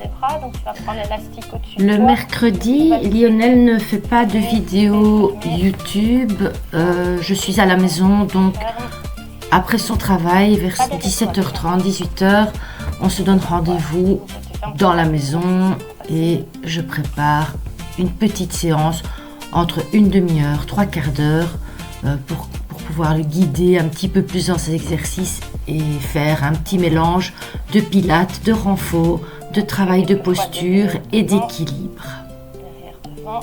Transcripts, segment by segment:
ses bras, donc tu vas prendre l'élastique au-dessus. Le mercredi, Lionel ne fait pas de vidéo YouTube. Je suis à la maison, donc après son travail, vers 17h30, 18h, on se donne rendez-vous dans la maison et je prépare une petite séance entre une demi-heure, 3/4 d'heure pour pouvoir le guider un petit peu plus dans ses exercices et faire un petit mélange de pilates, de renfort, de travail de posture et d'équilibre. On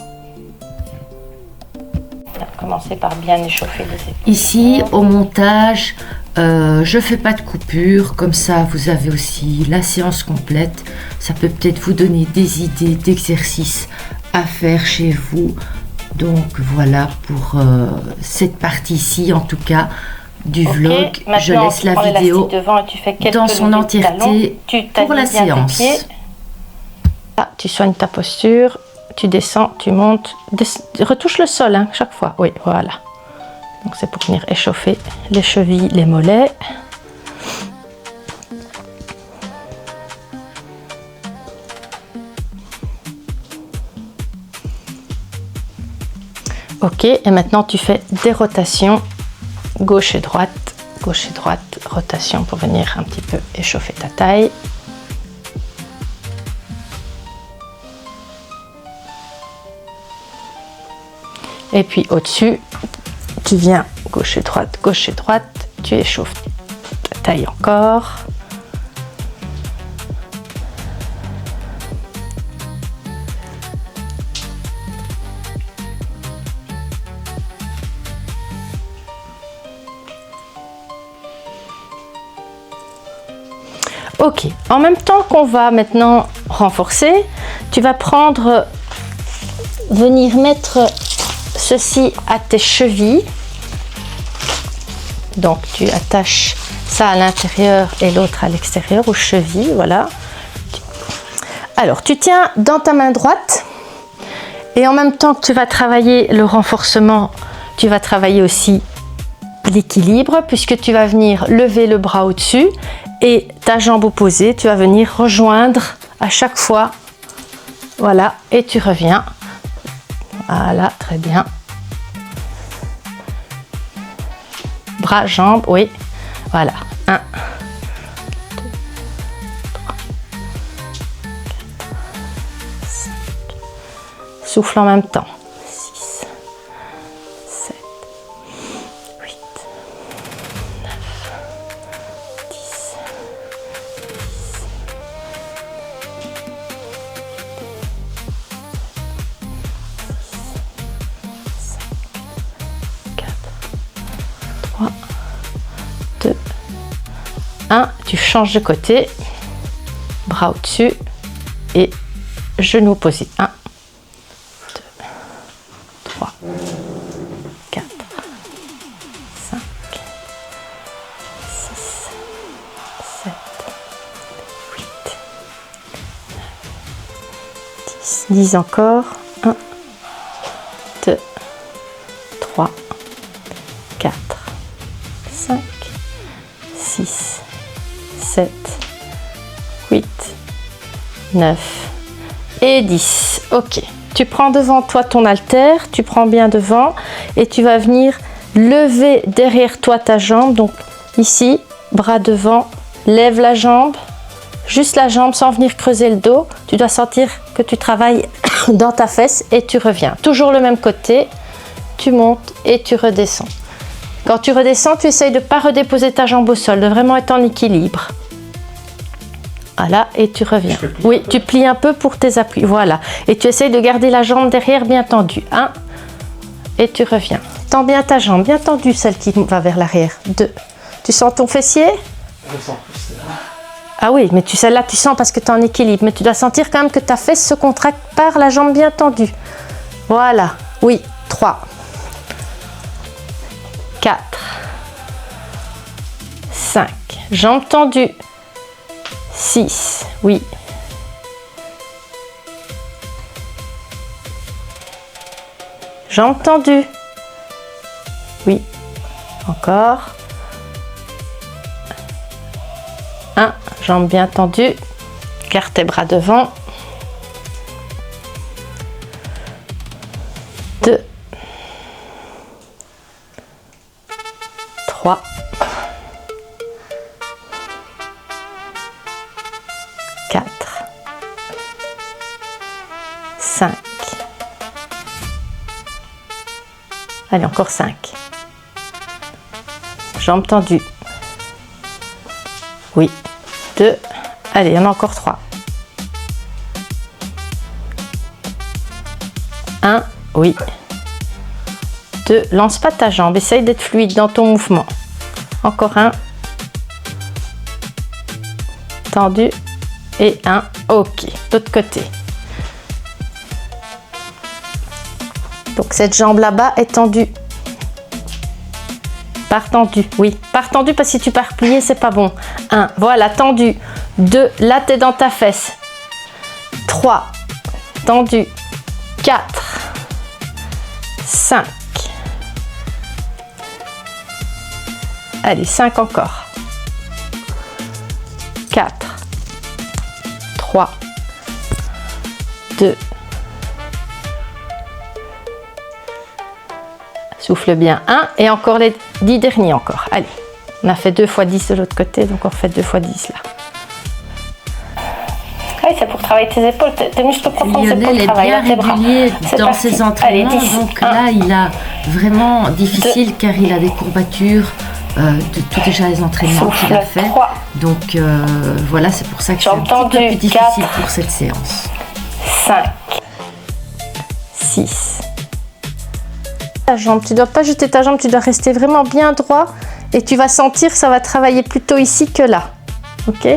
va commencer par bien échauffer les épaules. Ici, au montage, je fais pas de coupure, comme ça vous avez aussi la séance complète. Ça peut peut-être vous donner des idées d'exercices à faire chez vous. Donc voilà pour cette partie-ci, en tout cas du vlog. Je laisse la vidéo dans son entièreté pour la séance. Là, tu soignes ta posture, tu descends, tu montes, retouche le sol hein, chaque fois. Oui, voilà. Donc c'est pour venir échauffer les chevilles, les mollets. Ok, et maintenant tu fais des rotations gauche et droite, rotation pour venir un petit peu échauffer ta taille. Et puis au-dessus, tu viens gauche et droite, tu échauffes ta taille encore. Ok, en même temps qu'on va maintenant renforcer, tu vas venir mettre ceci à tes chevilles. Donc tu attaches ça à l'intérieur et l'autre à l'extérieur, aux chevilles, voilà. Alors tu tiens dans ta main droite et en même temps que tu vas travailler le renforcement, tu vas travailler aussi l'équilibre puisque tu vas venir lever le bras au-dessus et ta jambe opposée, tu vas venir rejoindre à chaque fois. Voilà, et tu reviens. Voilà, très bien. Bras, jambes, oui. Voilà. 1, 2, 3, 4, 5. Souffle en même temps. 6, 7, 8, 9, 10, 3, 2, 1. Tu changes de côté, bras au-dessus et genoux opposés. 1, 2, 3, 4, 5, 6, 7, 8, 9, 10. 10 encore. 1, 2, 3, 4, 5, 6, 7, 8, 9 et 10. Ok, tu prends devant toi ton haltère, tu prends bien devant et tu vas venir lever derrière toi ta jambe. Donc ici, bras devant, lève la jambe, juste la jambe sans venir creuser le dos. Tu dois sentir que tu travailles dans ta fesse et tu reviens. Toujours le même côté, tu montes et tu redescends. Quand tu redescends, tu essayes de ne pas redéposer ta jambe au sol, de vraiment être en équilibre. Voilà, et tu reviens. Oui, tu plies un peu pour tes appuis. Voilà. Et tu essayes de garder la jambe derrière bien tendue. 1, et tu reviens. Tends bien ta jambe, bien tendue, celle qui va vers l'arrière. 2. Tu sens ton fessier? Je sens plus. Ah oui, mais celle-là, tu sens parce que tu es en équilibre. Mais tu dois sentir quand même que ta fesse se contracte par la jambe bien tendue. Voilà. Oui. 3. 4. 5. Jambes tendues. 6. Oui. Jambes tendues. Oui. Encore. 1. Jambes bien tendues. Garde tes bras devant. 2, 3, 4, 5. Allez, encore 5. Jambes tendues. Oui. 2. Allez, il y en a encore 3. 1. Oui. 2. Lance pas ta jambe. Essaye d'être fluide dans ton mouvement. Encore 1. Tendu. Et 1. Ok. L'autre côté. Donc cette jambe là-bas est tendue. Pars tendu, oui. Pars tendu parce que si tu pars plié, c'est pas bon. 1, voilà, tendu. 2, là t'es dans ta fesse. 3, tendu. 4, 5. Allez, 5 encore. 4, 3, 2. Souffle bien. 1 et encore les 10 derniers encore. Allez, on a fait 2 x 10 de l'autre côté, donc on refait 2 x 10 là. Oui, c'est pour travailler tes épaules, tes muscles profonds, c'est pour travailler tes bras. Lionel est bien régulier dans ses entraînements, allez, 10, donc 1, là il a vraiment difficile 2, car il a des courbatures de tout déjà les entraînements qu'il a fait. 3, donc voilà, c'est pour ça que c'est un petit peu plus difficile 4, pour cette séance. 5, 6. Ta jambe, tu dois pas jeter ta jambe, tu dois rester vraiment bien droit et tu vas sentir que ça va travailler plutôt ici que là. Ok?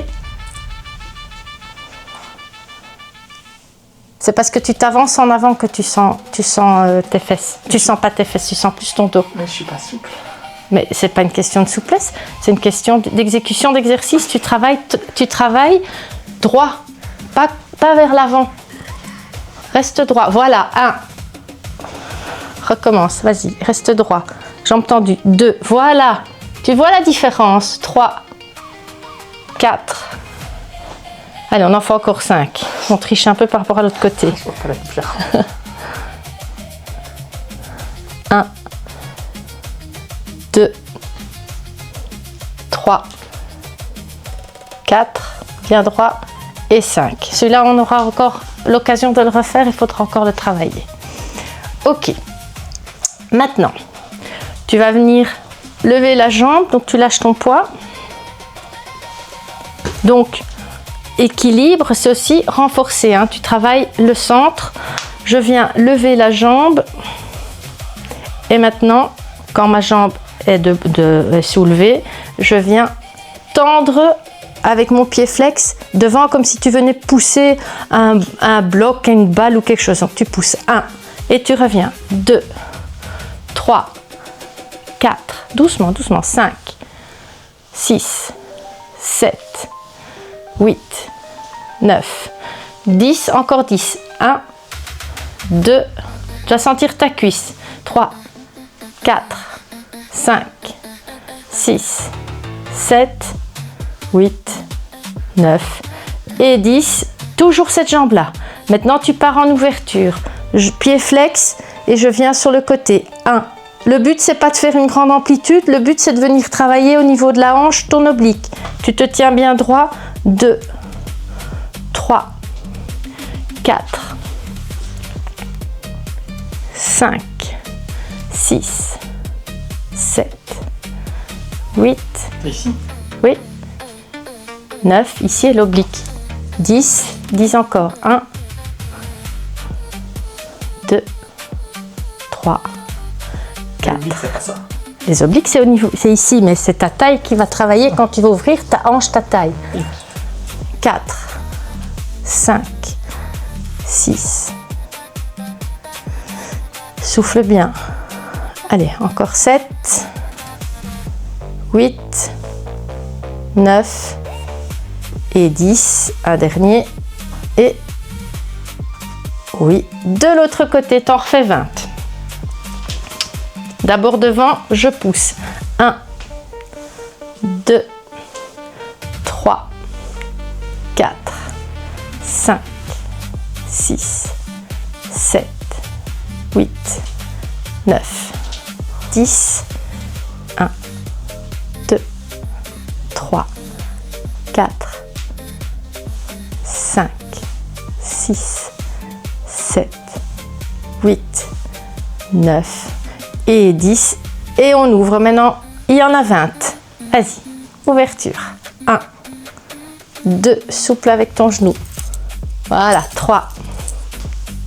C'est parce que tu t'avances en avant que tu sens tes fesses. Tu sens pas tes fesses, tu sens plus ton dos. Mais je suis pas souple. Mais c'est pas une question de souplesse, c'est une question d'exécution d'exercice. Tu travailles droit, pas vers l'avant. Reste droit. Voilà, 1. Recommence, vas-y, reste droit. Jambes tendues. 2, voilà. Tu vois la différence. 3, 4. Allez, on en fait encore 5. On triche un peu par rapport à l'autre côté. Je vois pas la différence. 1, 2, 3, 4, bien droit, et 5. Celui-là, on aura encore l'occasion de le refaire, il faudra encore le travailler. Ok. Maintenant, tu vas venir lever la jambe, donc tu lâches ton poids. Donc, équilibre, c'est aussi renforcer. Hein. Tu travailles le centre. Je viens lever la jambe. Et maintenant, quand ma jambe est soulevée, je viens tendre avec mon pied flex devant, comme si tu venais pousser un bloc, une balle ou quelque chose. Donc, tu pousses 1 et tu reviens. 2, 3, 4, doucement, doucement, 5, 6, 7, 8, 9, 10, encore 10, 1, 2, tu vas sentir ta cuisse, 3, 4, 5, 6, 7, 8, 9 et 10, toujours cette jambe là. Maintenant tu pars en ouverture, pied flex et je viens sur le côté, 1. Le but c'est pas de faire une grande amplitude, le but c'est de venir travailler au niveau de la hanche, ton oblique. Tu te tiens bien droit, 2, 3, 4, 5, 6, 7, 8, ici. Oui, 9, ici est l'oblique, 10, 10 encore, 1, 2, 3, 4. C'est pas ça. Les obliques, c'est au niveau, c'est ici, mais c'est ta taille qui va travailler quand tu vas ouvrir ta hanche, ta taille. 4, 5, 6. Souffle bien. Allez, encore 7, 8, 9 et 10. Un dernier. Et oui, de l'autre côté, t'en refais 20. D'abord devant, je pousse. 1, 2, 3, 4, 5, 6, 7, 8, 9, 10, 1, 2, 3, 4, 5, 6, 7, 8, 9 et 10. Et on ouvre. Maintenant, il y en a 20. Vas-y, ouverture. 1, 2, souple avec ton genou. Voilà, 3,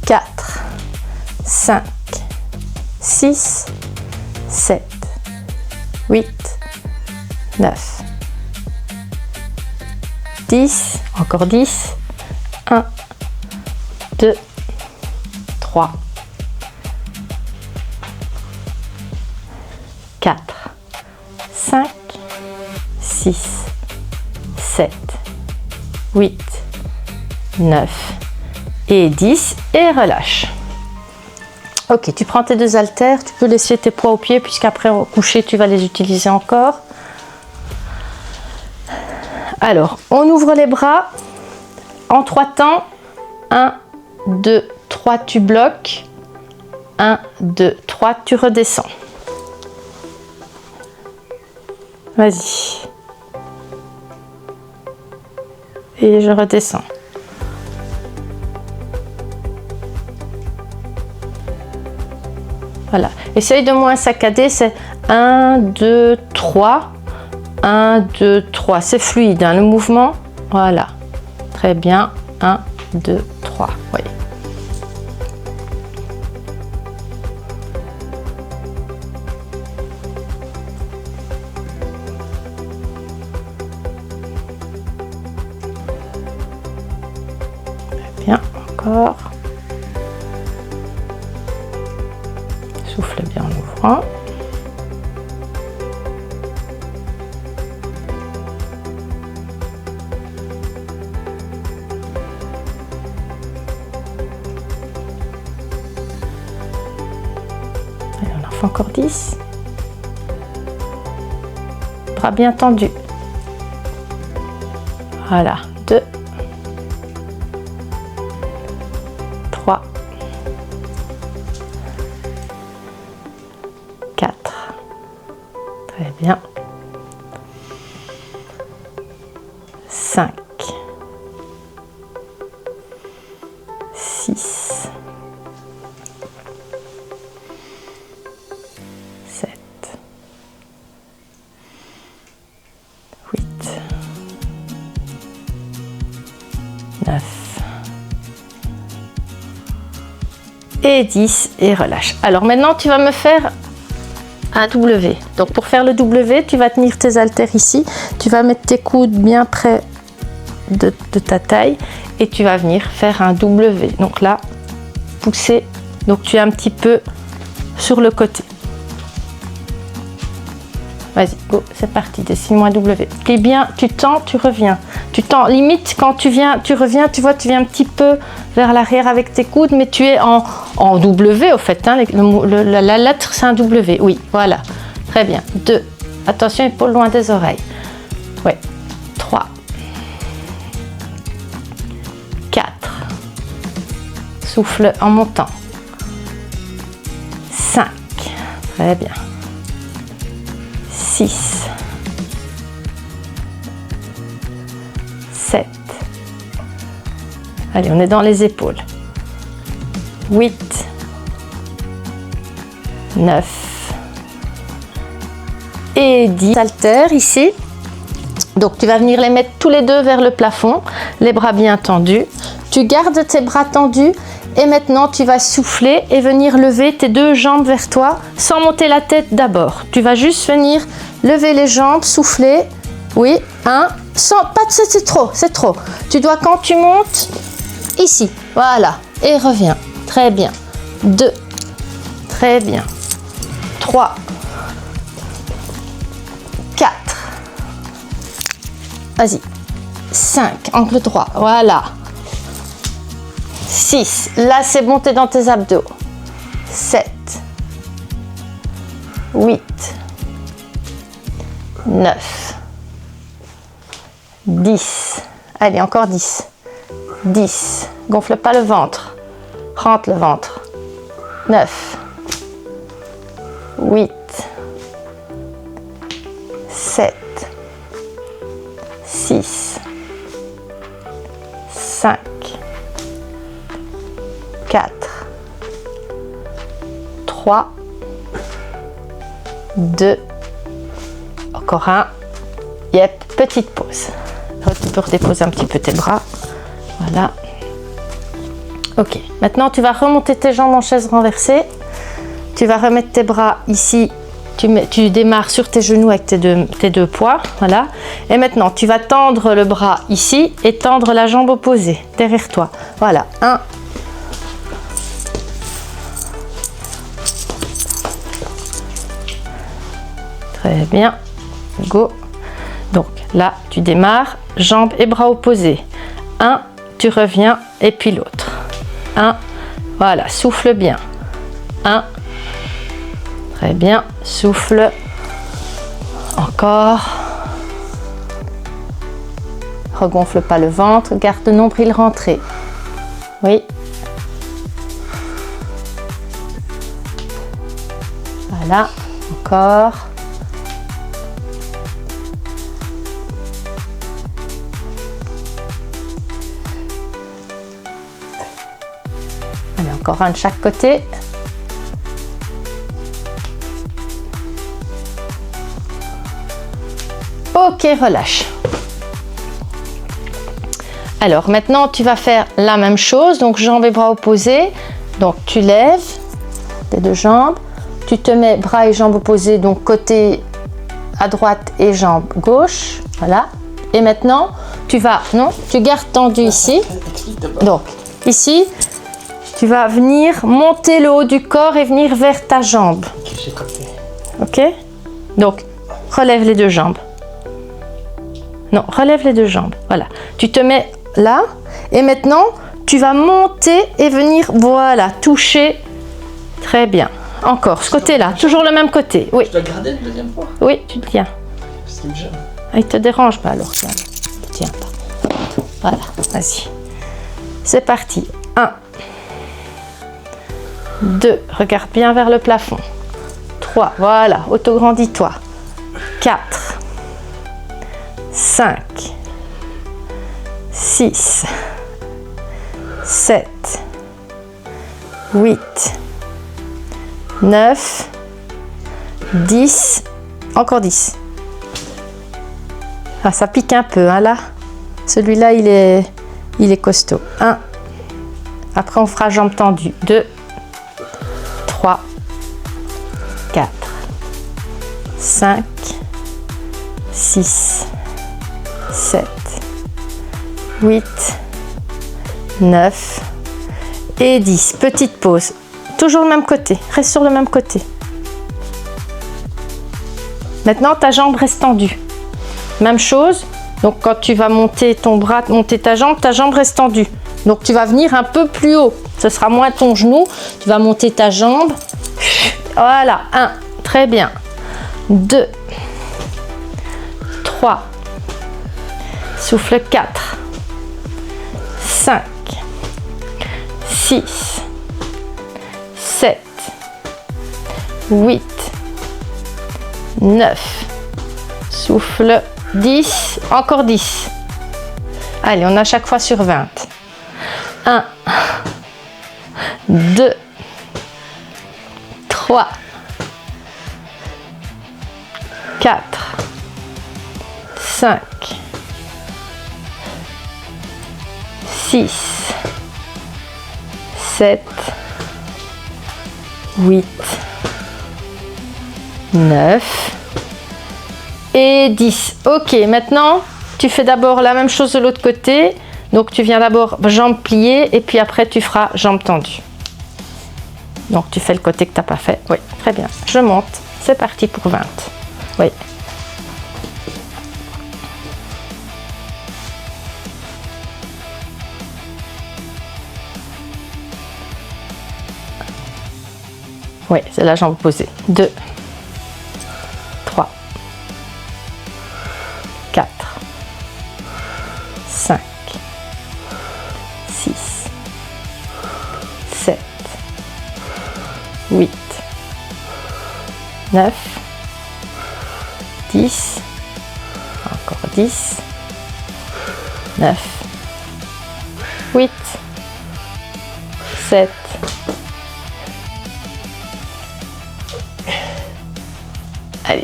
4, 5, 6, 7, 8, 9, 10, encore 10, 1, 2, 3, 4, 5, 6, 7, 8, 9 et 10 et relâche. Ok, tu prends tes deux haltères, tu peux laisser tes poids au pied puisqu'après au coucher tu vas les utiliser encore. Alors, on ouvre les bras en 3 temps. 1, 2, 3, tu bloques. 1, 2, 3, tu redescends. Vas-y. Et je redescends. Voilà. Essaye de moins saccader, c'est 1, 2, 3. 1, 2, 3. C'est fluide, hein, le mouvement. Voilà. Très bien. 1, 2, 3. Oui. Très bien. Encore. Souffle bien en ouvrant. Allez, on en fait encore 10. Bras bien tendus. Voilà. 2, 3, 4. Très bien. 5, 6, 7, 8, 9 et 10 et relâche. Alors maintenant tu vas me faire un W. Donc pour faire le W, tu vas tenir tes haltères ici, tu vas mettre tes coudes bien près de ta taille et tu vas venir faire un W. Donc là, pousser, donc tu es un petit peu sur le côté. Vas-y, go, c'est parti, dessine-moi W. Plie bien, tu tends, tu reviens. Tu tends, limite quand tu viens, tu reviens, tu vois, tu viens un petit peu vers l'arrière avec tes coudes, mais tu es en W au fait. Hein, la lettre, c'est un W. Oui, voilà. Très bien. 2. Attention, épaules loin des oreilles. Ouais. 3. 4. Souffle en montant. 5. Très bien. 6. 7. Allez, on est dans les épaules. 8. 9. Et 10. Haltères ici. Donc tu vas venir les mettre tous les deux vers le plafond, les bras bien tendus. Tu gardes tes bras tendus et maintenant tu vas souffler et venir lever tes deux jambes vers toi sans monter la tête d'abord. Tu vas juste venir lever les jambes, souffler. Oui, 1, sans, pas de, c'est trop, c'est trop. Tu dois, quand tu montes, ici, voilà, et reviens. Très bien. 2, très bien. 3, 4. Vas-y. 5, angle droit, voilà. 6, là c'est bon, t'es dans tes abdos. 7, 8, 9, 10. Allez, encore 10. 10. Gonfle pas le ventre. Rentre le ventre. 9. 8. 7. 6. 5. 4. 3. 2. Encore un. Yep, petite pause. Tu peux redéposer un petit peu tes bras. Voilà. Ok, maintenant tu vas remonter tes jambes en chaise renversée. Tu vas remettre tes bras ici. Tu démarres sur tes genoux avec tes deux poids. Voilà. Et maintenant, tu vas tendre le bras ici et tendre la jambe opposée derrière toi. Voilà. 1. Très bien. Go. Donc là, tu démarres, jambes et bras opposés. 1, tu reviens et puis l'autre. 1, voilà, souffle bien. 1, très bien, souffle. Encore. Regonfle pas le ventre, garde le nombril rentré. Oui. Voilà, encore. Allez, encore un de chaque côté. Ok, relâche. Alors maintenant, tu vas faire la même chose. Donc, jambes et bras opposés. Donc, tu lèves tes deux jambes. Tu te mets bras et jambes opposés, donc côté à droite et jambe gauche. Voilà. Et maintenant, tu vas, non, tu gardes tendu ici. Donc, ici, tu vas venir monter le haut du corps et venir vers ta jambe. Ok? Donc, relève les deux jambes. Non, relève les deux jambes. Voilà. Tu te mets là. Et maintenant, tu vas monter et venir, voilà, toucher. Très bien. Encore, ce côté-là. Toujours le même côté. Oui. Je dois garder le deuxième fois. Oui, tu le tiens. Parce qu'il me gêne. Ah, il te dérange pas alors. Tu le tiens pas. Voilà, vas-y. C'est parti. 1. 2. Regarde bien vers le plafond. 3. Voilà, autograndis-toi. 4. 5. 6. 7. 8. 9. 10. Encore 10. Ah, ça pique un peu, hein, là. Celui-là, il est costaud. 1. Après, on fera jambes tendues. 2. 3. 4. 5. 6. 7. 8. 9. Et 10. Petite pause. Toujours le même côté. Reste sur le même côté. Maintenant, ta jambe reste tendue. Même chose. Donc, quand tu vas monter ton bras, monter ta jambe reste tendue. Donc, tu vas venir un peu plus haut. Ce sera moins ton genou. Tu vas monter ta jambe. Voilà. 1. Très bien. 2. 3. Souffle 4. 5. 6. 7. 8. 9. Souffle 10. Encore 10. Allez, on a chaque fois sur 20. 1. 2. 3. 4. 5. 6. 7. 8. 9. Et 10. Ok, maintenant, tu fais d'abord la même chose de l'autre côté. Donc, tu viens d'abord jambes pliées et puis après, tu feras jambes tendues. Donc, tu fais le côté que tu n'as pas fait. Oui, très bien. Je monte. C'est parti pour 20. Oui. Oui, c'est la jambe opposée. 2, 3, 4, 5, 8, 9, 10, encore 10, 9, 8, 7,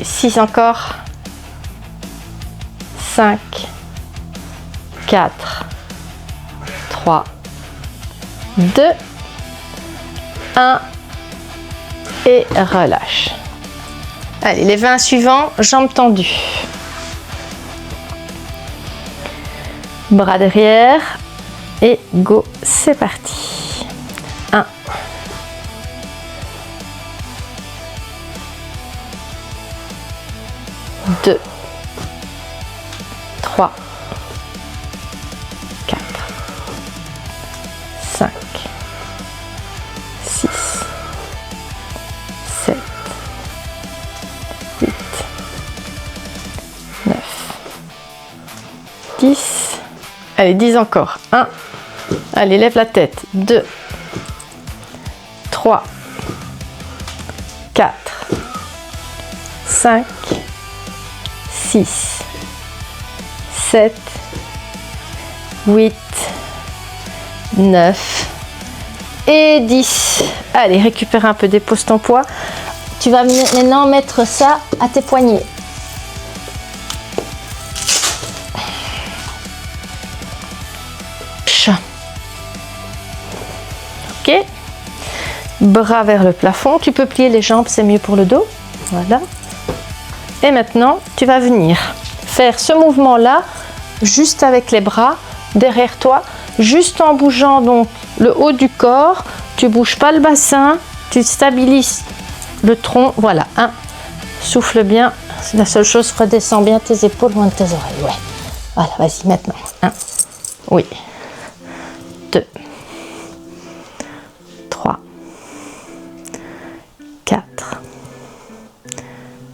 6 encore, 5, 4, 3, 2, 1 et relâche. Allez, les 20 suivants, jambes tendues. Bras derrière et go, c'est parti. 1, 2, 3, 4, 5, 6, 7, 8, 9, 10. Allez, 10 encore. 1. Allez, lève la tête. 2, 3, 4, 5, 6, 7, 8, 9 et 10. Allez, récupère un peu, dépose ton poids. Tu vas maintenant mettre ça à tes poignets. Ok. Bras vers le plafond. Tu peux plier les jambes, c'est mieux pour le dos. Voilà. Et maintenant, tu vas venir faire ce mouvement-là, juste avec les bras derrière toi, juste en bougeant donc le haut du corps. Tu bouges pas le bassin, tu stabilises le tronc. Voilà. 1. Souffle bien. C'est la seule chose. Redescends bien tes épaules loin de tes oreilles. Ouais. Voilà. Vas-y maintenant. 1. Oui. 2. 3. 4.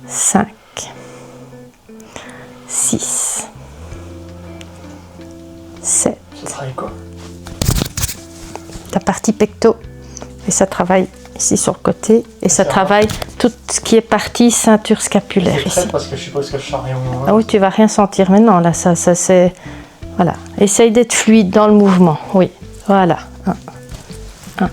5. 6, 7. Ça travaille quoi? Ta partie pecto. Et ça travaille ici sur le côté. Et ça travaille tout ce qui est partie ceinture scapulaire ici. Parce que je suppose que je sens rien au moment. Ah oui, tu vas rien sentir maintenant. Là, ça c'est... Voilà. Essaye d'être fluide dans le mouvement. Oui. Voilà. 1.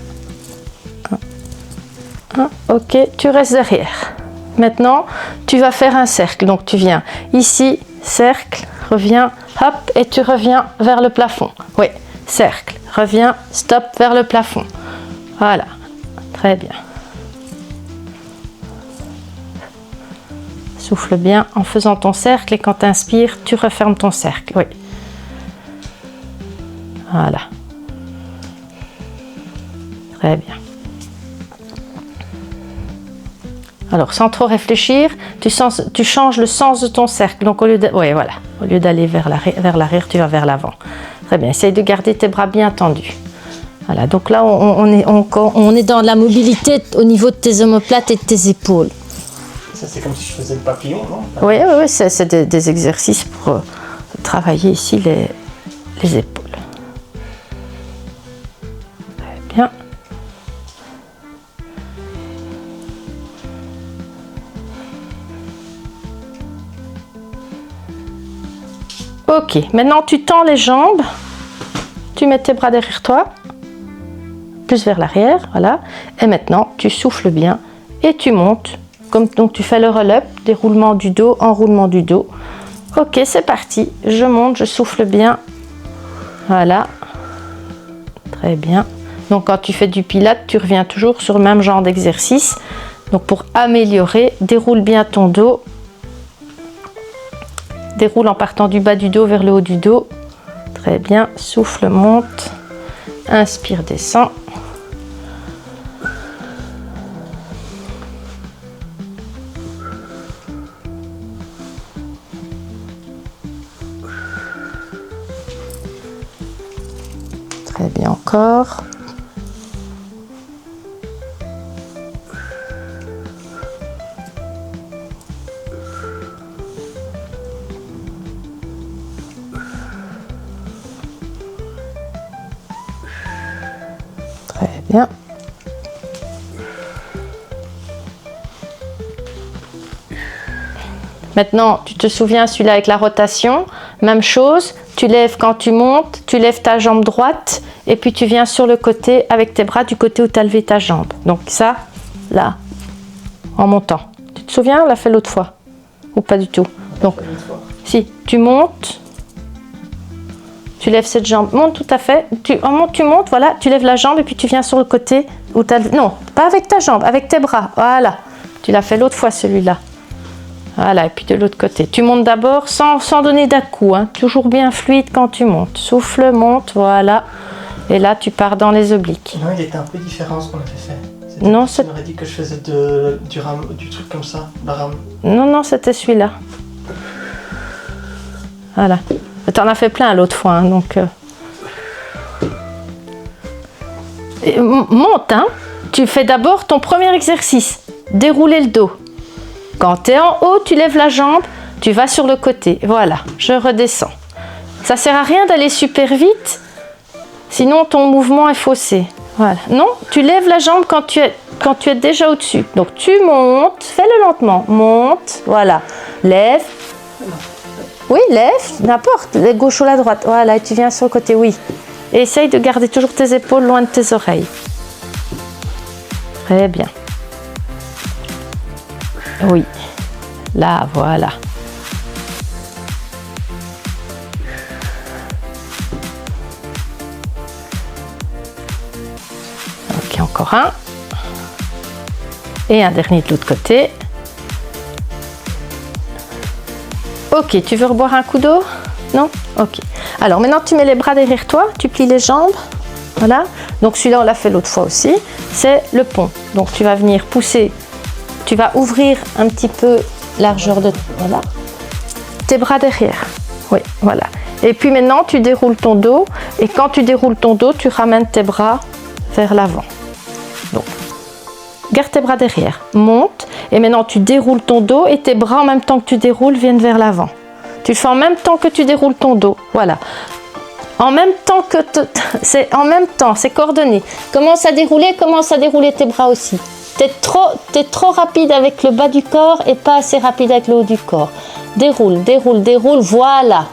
1. Ok, tu restes derrière. Maintenant, tu vas faire un cercle. Donc, tu viens ici, cercle, reviens, hop, et tu reviens vers le plafond. Oui, cercle, reviens, stop, vers le plafond. Voilà, très bien. Souffle bien en faisant ton cercle et quand tu inspires, tu refermes ton cercle. Oui. Voilà. Très bien. Alors, sans trop réfléchir, tu changes le sens de ton cercle. Donc, au lieu d'aller vers l'arrière, tu vas vers l'avant. Très bien. Essaye de garder tes bras bien tendus. Voilà. Donc là, on est dans la mobilité au niveau de tes omoplates et de tes épaules. Ça, c'est comme si je faisais le papillon, non? Oui, c'est des exercices pour travailler ici les épaules. Très bien. Ok, maintenant tu tends les jambes, tu mets tes bras derrière toi, plus vers l'arrière, voilà. Et maintenant tu souffles bien et tu montes, donc tu fais le roll-up, déroulement du dos, enroulement du dos. Ok, c'est parti, je monte, je souffle bien, voilà, très bien. Donc quand tu fais du pilate, tu reviens toujours sur le même genre d'exercice. Donc pour améliorer, déroule bien ton dos. Déroule en partant du bas du dos vers le haut du dos. Très bien. Souffle, monte. Inspire, descend. Très bien encore. Très bien. Maintenant, tu te souviens, celui-là avec la rotation, même chose, tu lèves quand tu montes, tu lèves ta jambe droite et puis tu viens sur le côté avec tes bras du côté où tu as levé ta jambe. Donc ça, là, en montant. Tu te souviens, on l'a fait l'autre fois ou pas du tout? Donc, si tu montes, tu lèves cette jambe, monte tout à fait, tu montes, voilà, tu lèves la jambe et puis tu viens sur le côté où tu as levé, non, pas avec ta jambe, avec tes bras, voilà. Tu l'as fait l'autre fois celui-là. Voilà, et puis de l'autre côté. Tu montes d'abord sans donner d'à-coup, hein. Toujours bien fluide quand tu montes. Souffle, monte, voilà. Et là, tu pars dans les obliques. Non, il était un peu différent ce qu'on avait fait. Non, tu m'aurais dit que je faisais du truc comme ça, la rame. Non, c'était celui-là. Voilà. T'en as fait plein l'autre fois, hein, donc... monte, hein. Tu fais d'abord ton premier exercice. Dérouler le dos. Quand tu es en haut, tu lèves la jambe, tu vas sur le côté. Voilà, je redescends. Ça sert à rien d'aller super vite, sinon ton mouvement est faussé. Voilà. Non, tu lèves la jambe quand tu es déjà au-dessus. Donc tu montes, fais-le lentement. Monte, voilà. Lève. Oui, lève, n'importe. La gauche ou la droite. Voilà, et tu viens sur le côté, oui. Et essaye de garder toujours tes épaules loin de tes oreilles. Très bien. Oui, là, voilà. Ok, encore un. Et un dernier de l'autre côté. Ok, tu veux reboire un coup d'eau? Non? Ok. Alors maintenant, tu mets les bras derrière toi, tu plies les jambes. Voilà. Donc celui-là, on l'a fait l'autre fois aussi. C'est le pont. Donc tu vas venir pousser. Tu vas ouvrir un petit peu largeur de... Voilà. Tes bras derrière. Oui, voilà. Et puis maintenant, tu déroules ton dos. Et quand tu déroules ton dos, tu ramènes tes bras vers l'avant. Donc, garde tes bras derrière. Monte. Et maintenant, tu déroules ton dos. Et tes bras, en même temps que tu déroules, viennent vers l'avant. Tu le fais en même temps que tu déroules ton dos. Voilà. En même temps que... C'est en même temps, c'est coordonné. Commence à dérouler tes bras aussi. T'es trop rapide avec le bas du corps et pas assez rapide avec le haut du corps. Déroule, déroule, déroule, voilà.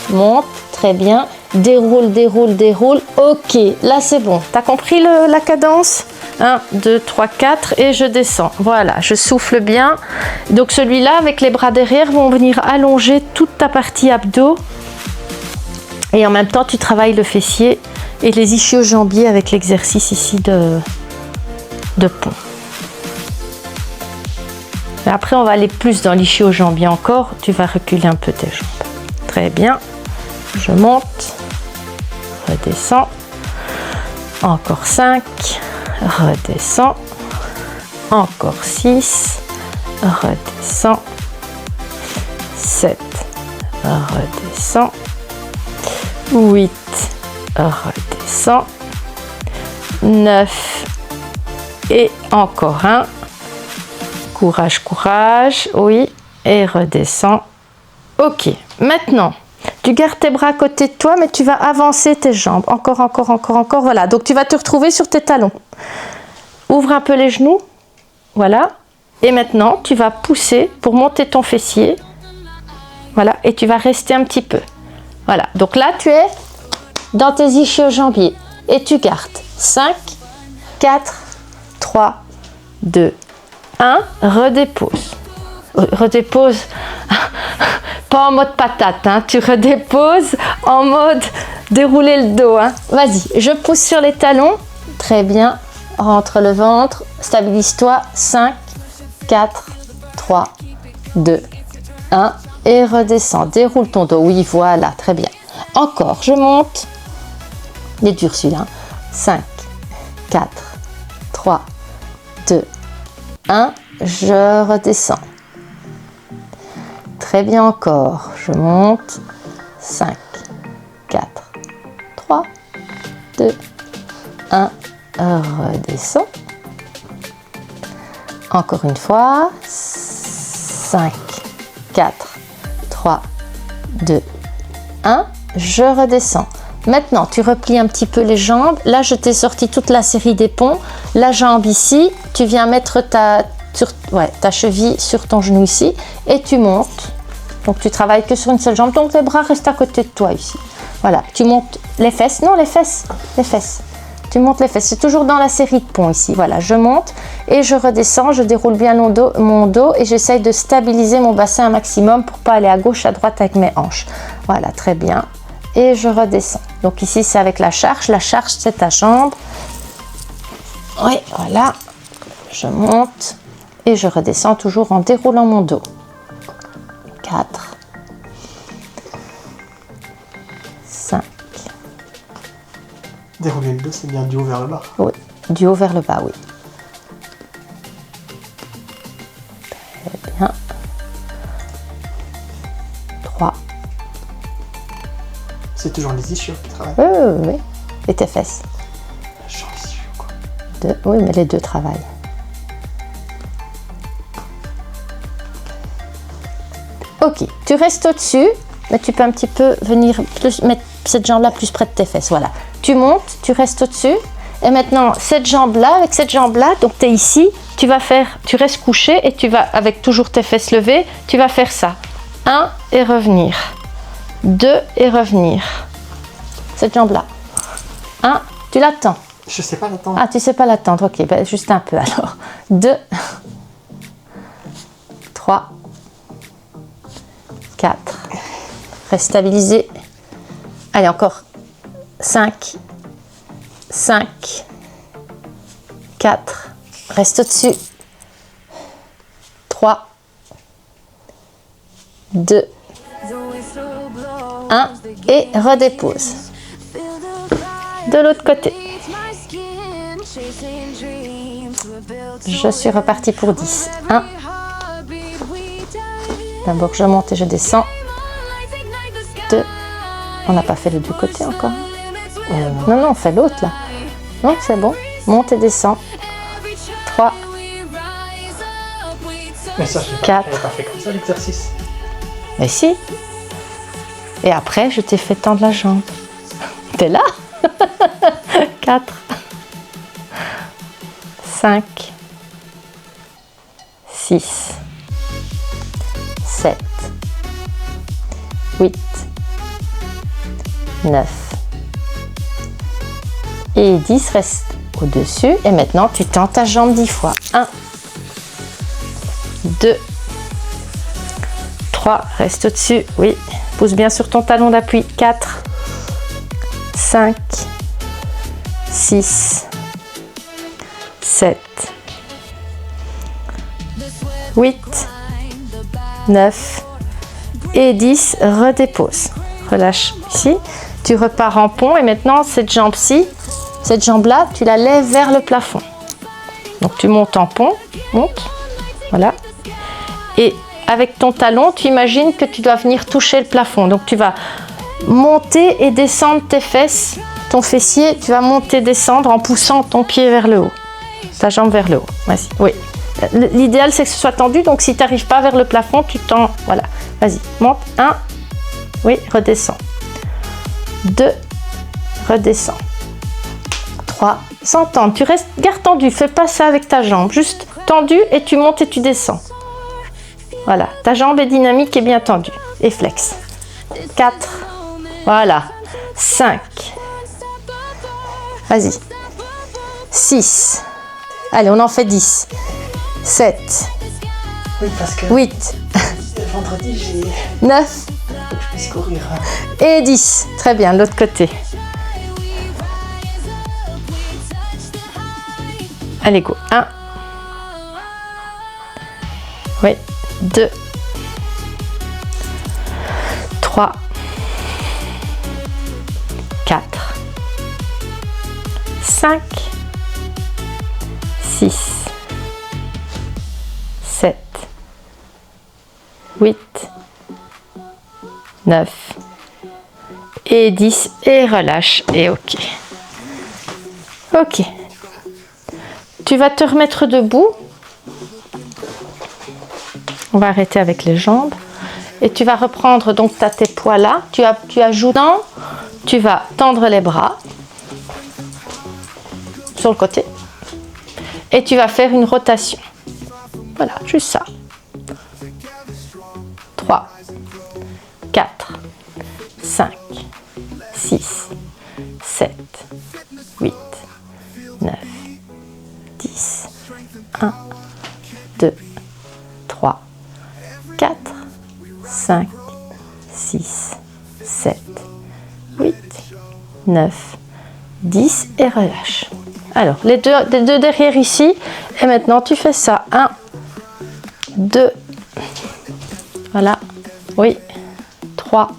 Monte, très bien. Déroule, déroule, déroule. Ok, là c'est bon. T'as compris la cadence? 1, 2, 3, 4 et je descends. Voilà, je souffle bien. Donc celui-là, avec les bras derrière, vont venir allonger toute ta partie abdos. Et en même temps, tu travailles le fessier et les ischio-jambiers avec l'exercice ici de pont. Et après, on va aller plus dans l'ischio-jambier encore. Tu vas reculer un peu tes jambes. Très bien. Je monte. Redescends. Encore 5. Redescends. Encore 6. Redescends. 7. Redescends. 8. Redescends. 9. Et encore un. Courage, courage, oui, et redescends. Ok, maintenant, tu gardes tes bras à côté de toi, mais tu vas avancer tes jambes. Encore, encore, encore, encore, voilà. Donc, tu vas te retrouver sur tes talons. Ouvre un peu les genoux, voilà. Et maintenant, tu vas pousser pour monter ton fessier. Voilà, et tu vas rester un petit peu. Voilà, donc là, tu es dans tes ischio-jambiers. Et tu gardes 5, 4, 3, 2, 1, redépose. Redépose, pas en mode patate, hein. Tu redéposes en mode dérouler le dos. Hein. Vas-y, je pousse sur les talons. Très bien. Rentre le ventre. Stabilise-toi. 5, 4, 3, 2, 1. Et redescends. Déroule ton dos. Oui, voilà. Très bien. Encore, je monte. Il est dur celui-là. 5, 4, 3, 2, 1. Je redescends. Très bien encore. Je monte. 5, 4, 3, 2, 1. Redescends. Encore une fois. 5, 4, 3, 2, 1. Je redescends. Maintenant, tu replies un petit peu les jambes. Là, je t'ai sorti toute la série des ponts. La jambe ici, tu viens mettre ta cheville sur ton genou ici et tu montes. Donc tu travailles que sur une seule jambe, donc les bras restent à côté de toi ici. Voilà, tu montes les fesses, non les fesses. Tu montes les fesses, c'est toujours dans la série de ponts ici. Voilà, je monte et je redescends, je déroule bien mon dos et j'essaye de stabiliser mon bassin un maximum pour pas aller à gauche, à droite avec mes hanches. Voilà, très bien. Et je redescends. Donc ici, c'est avec la charge. La charge, c'est ta jambe. Oui, voilà. Je monte et je redescends toujours en déroulant mon dos. 4, 5. Dérouler le dos, c'est bien du haut vers le bas. Oui, du haut vers le bas, oui. Très bien. 3. C'est toujours les ischios qui travaillent. Oui. Et tes fesses. Je sens les ischios, quoi. 2. Oui, mais les deux travaillent. Ok, tu restes au-dessus, mais tu peux un petit peu venir mettre cette jambe-là plus près de tes fesses. Voilà. Tu montes, tu restes au-dessus. Et maintenant, cette jambe-là, avec cette jambe-là, donc tu es ici, tu restes couché et tu vas, avec toujours tes fesses levées, tu vas faire ça. 1 et revenir. 2 et revenir. Cette jambe-là. 1, tu l'attends. Je sais pas l'attendre. Ah, tu sais pas l'attendre, ok, ben, juste un peu alors. 2, 3, 4. Reste stabilisé. Allez, encore. 5, 4. Reste au-dessus. 3, 2, 1 et redépose. De l'autre côté. Je suis repartie pour 10. 1. D'abord, je monte et je descends. 2. On n'a pas fait les deux côtés encore. Non, on fait l'autre là. Non, c'est bon. Monte et descends. 3. Mais ça, je n'ai pas fait comme ça l'exercice. Mais si. Et après, je t'ai fait tendre la jambe. T'es là. 4. 5. 6. 7. 8. 9. Et 10 reste au-dessus. Et maintenant, tu tends ta jambe 10 fois. 1. 2. 3. Reste au-dessus. Oui. Pousse bien sur ton talon d'appui. 4. 5. 6. 7. 8. 9. Et 10. Redépose. Relâche ici. Tu repars en pont et maintenant cette jambe-ci, cette jambe-là, tu la lèves vers le plafond. Donc tu montes en pont, monte, voilà. Et avec ton talon, tu imagines que tu dois venir toucher le plafond. Donc tu vas monter et descendre tes fesses, ton fessier, tu vas monter, descendre en poussant ton pied vers le haut, ta jambe vers le haut. Vas-y, oui. L'idéal c'est que ce soit tendu, donc si tu n'arrives pas vers le plafond, tu tends, voilà. Vas-y, monte, 1, oui, redescends. 2, redescends. 3, sans tendre, tu restes, garde tendu, fais pas ça avec ta jambe, juste tendu et tu montes et tu descends. Voilà, ta jambe est dynamique et bien tendue, et flex. 4, voilà, 5, vas-y, 6, allez, on en fait 10, 7, Oui, parce que 8, vendredi, j'ai... 9, Faut que je puisse courir. et 10. Très bien, l'autre côté. Allez, go. 1. Oui. 2. 3. 4. 5. 6. 7. 8. 9 et 10 et relâche et ok. Ok. Tu vas te remettre debout. On va arrêter avec les jambes. Et tu vas reprendre, donc tu as tes poids là. Tu ajoutes, tu vas tendre les bras sur le côté. Et tu vas faire une rotation. Voilà, juste ça. 3, 4, 5, 6, 7, 8, 9, 10, 1, 2, 3, 4, 5, 6, 7, 8, 9, 10 et relâche. Alors, les deux derrière ici, et maintenant tu fais ça. 1, 2, voilà, oui, 3,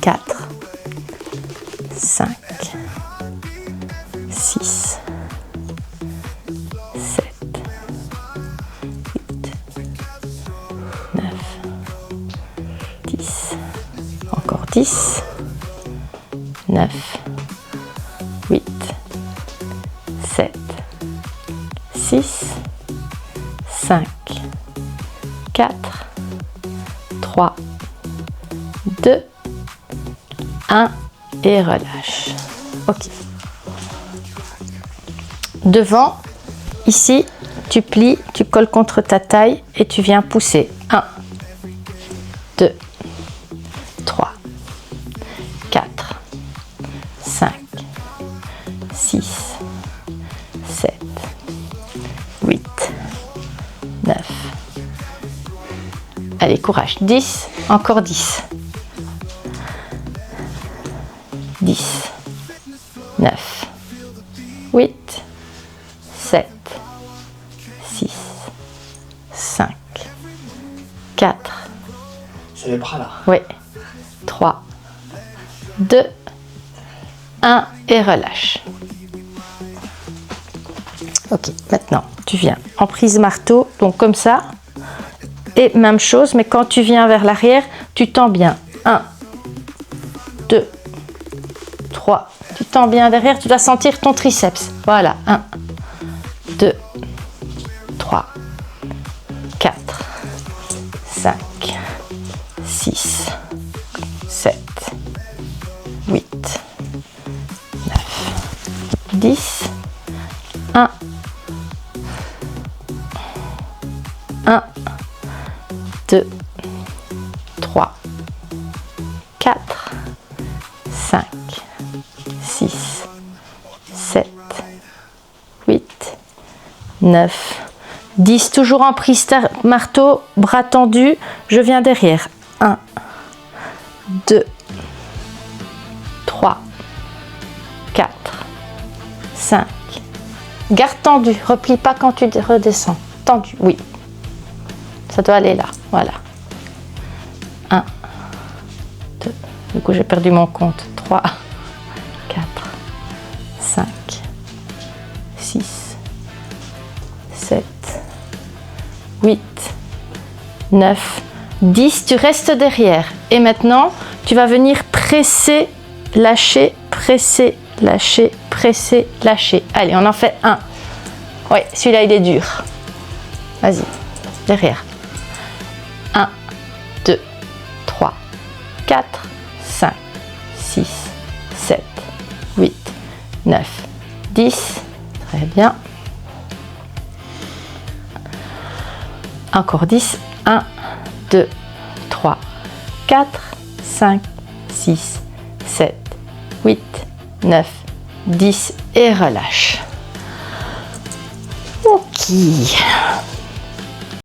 4, 5, 6, 7, 8, 9, 10, encore 10, 9, 8, 7, 6, 5, 4, 3, 2, 1 et relâche. Ok. Devant, ici, tu plies, tu colles contre ta taille et tu viens pousser. 1, 2, 3, 4, 5, 6, 7, 8, 9. Allez, courage. 10, encore 10. 10, 9, 8, 7, 6, 5, 4. C'est les bras là. Oui. 3, 2, 1 et relâche. Ok, maintenant tu viens en prise marteau, donc comme ça. Et même chose, mais quand tu viens vers l'arrière, tu tends bien. 1, 2, 3. Tu tends bien derrière, tu dois sentir ton triceps. Voilà. 1, 2, 3, 4, 5, 6, 7, 8, 9, 10, 1, 1, 2, 3, 4, 5, 6, 7, 8, 9, 10. Toujours en prise marteau, bras tendus. Je viens derrière. 1, 2, 3, 4, 5. Garde tendu. Replie pas quand tu redescends. Tendu, oui. Ça doit aller là. Voilà. 1, 2. Du coup, j'ai perdu mon compte. 3, 4, 5, 6, 7, 8, 9, 10. Tu restes derrière. Et maintenant, tu vas venir presser, lâcher, presser, lâcher, presser, lâcher. Allez, on en fait un. Oui, celui-là, il est dur. Vas-y, derrière. 1, 2, 3, 4, 5, 6, 7, 8, 9, 10. Très bien. Encore 10. 1, 2, 3, 4, 5, 6, 7, 8, 9, 10 et relâche. Ok.